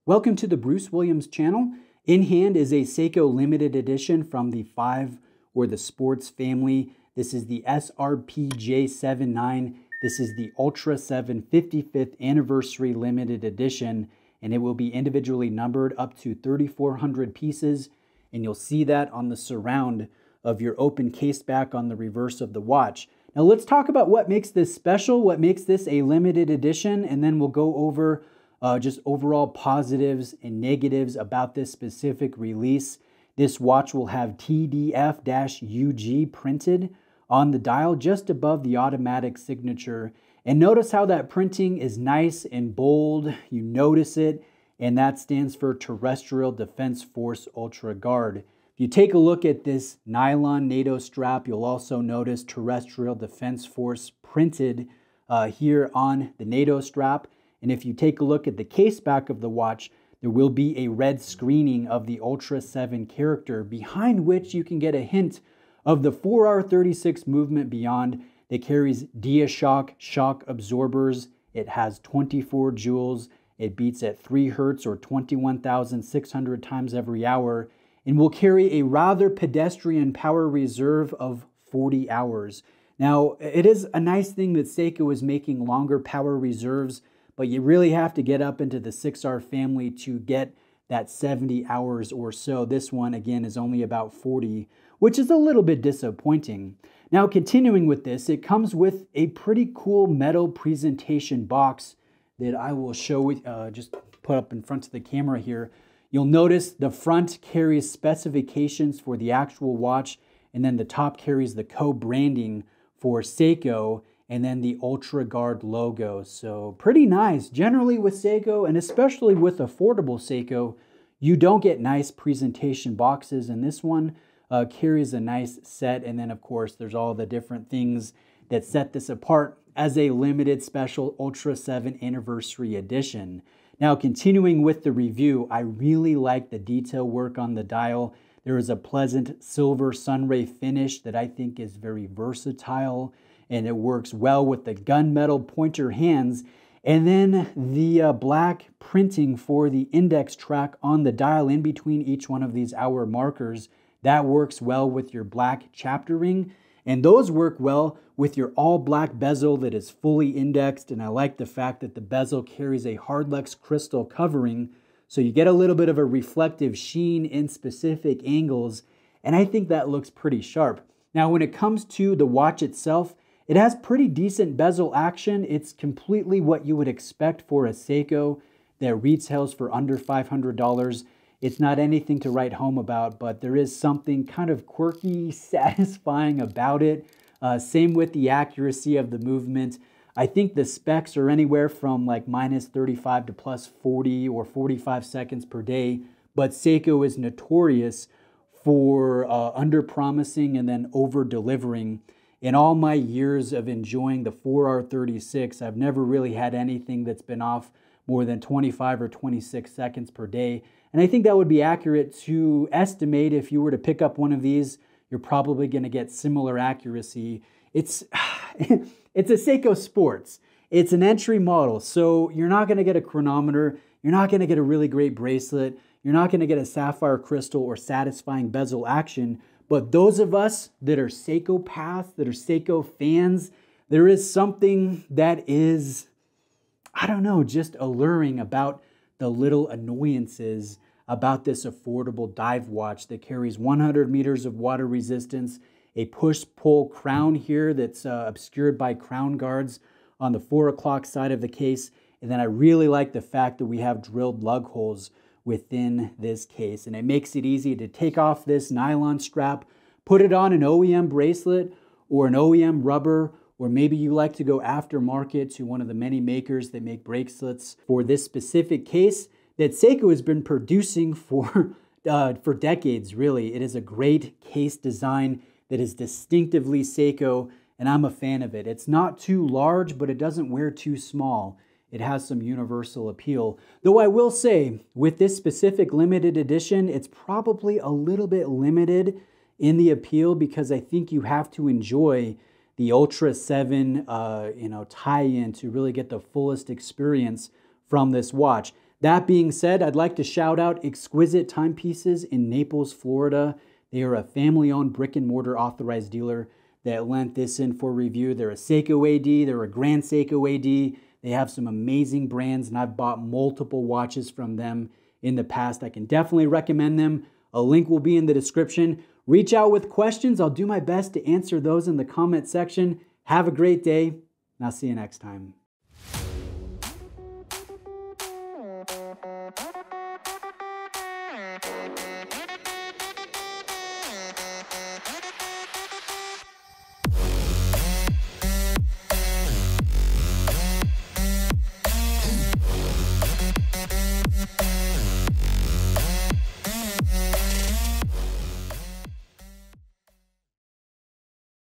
Welcome to the Bruce Williams channel. In hand is a Seiko limited edition from the 5 or the sports family. This is the SRPJ79. This is the Ultraseven 55th anniversary limited edition, and it will be individually numbered up to 3,400 pieces. And you'll see that on the surround of your open case back on the reverse of the watch. Now let's talk about what makes this special, what makes this a limited edition, and then we'll go over just overall positives and negatives about this specific release. This watch will have TDF-UG printed on the dial just above the automatic signature. And notice how that printing is nice and bold. You notice it, and that stands for Terrestrial Defense Force Ultra Guard. If you take a look at this nylon NATO strap, you'll also notice Terrestrial Defense Force printed here on the NATO strap. And if you take a look at the case back of the watch, there will be a red screening of the Ultraseven character, behind which you can get a hint of the 4R36 movement beyond that carries DiaShock shock absorbers. It has 24 joules. It beats at 3 hertz or 21,600 times every hour, and will carry a rather pedestrian power reserve of 40 hours. Now, it is a nice thing that Seiko is making longer power reserves, but you really have to get up into the 6R family to get that 70 hours or so. This one, again, is only about 40, which is a little bit disappointing. Now, continuing with this, it comes with a pretty cool metal presentation box that I will show, just put up in front of the camera here. You'll notice the front carries specifications for the actual watch, and then the top carries the co-branding for Seiko, and then the Ultra Guard logo. So pretty nice. Generally with Seiko, and especially with affordable Seiko, you don't get nice presentation boxes, and this one carries a nice set. And then of course there's all the different things that set this apart as a limited special Ultraseven anniversary edition. Now, continuing with the review, I really like the detail work on the dial. There is a pleasant silver sunray finish that I think is very versatile, and it works well with the gunmetal pointer hands. And then the black printing for the index track on the dial in between each one of these hour markers, that works well with your black chapter ring. And those work well with your all black bezel that is fully indexed. And I like the fact that the bezel carries a hardlex crystal covering, so you get a little bit of a reflective sheen in specific angles. And I think that looks pretty sharp. Now, when it comes to the watch itself, it has pretty decent bezel action. It's completely what you would expect for a Seiko that retails for under $500. It's not anything to write home about, but there is something kind of quirky, satisfying about it. Same with the accuracy of the movement. I think the specs are anywhere from like -35 to +40 or 45 seconds per day, but Seiko is notorious for under-promising and then over-delivering. In all my years of enjoying the 4R36, I've never really had anything that's been off more than 25 or 26 seconds per day. And I think that would be accurate to estimate if you were to pick up one of these, you're probably going to get similar accuracy. It's a Seiko Sports. It's an entry model, so you're not going to get a chronometer. You're not going to get a really great bracelet. You're not going to get a sapphire crystal or satisfying bezel action. But those of us that are Seiko paths, that are Seiko fans, there is something that is, I don't know, just alluring about the little annoyances about this affordable dive watch that carries 100 meters of water resistance, a push-pull crown here that's obscured by crown guards on the 4 o'clock side of the case. And then I really like the fact that we have drilled lug holes within this case, and it makes it easy to take off this nylon strap, put it on an OEM bracelet or an OEM rubber, or maybe you like to go aftermarket to one of the many makers that make bracelets for this specific case that Seiko has been producing for decades, really. It is a great case design that is distinctively Seiko, and I'm a fan of it. It's not too large, but it doesn't wear too small. It has some universal appeal. Though I will say, with this specific limited edition, it's probably a little bit limited in the appeal because I think you have to enjoy the Ultraseven tie-in to really get the fullest experience from this watch. That being said, I'd like to shout out Exquisite Timepieces in Naples, Florida. They are a family-owned brick and mortar authorized dealer that lent this in for review. They're a Seiko AD, they're a Grand Seiko AD. They have some amazing brands, and I've bought multiple watches from them in the past. I can definitely recommend them. A link will be in the description. Reach out with questions. I'll do my best to answer those in the comment section. Have a great day, and I'll see you next time.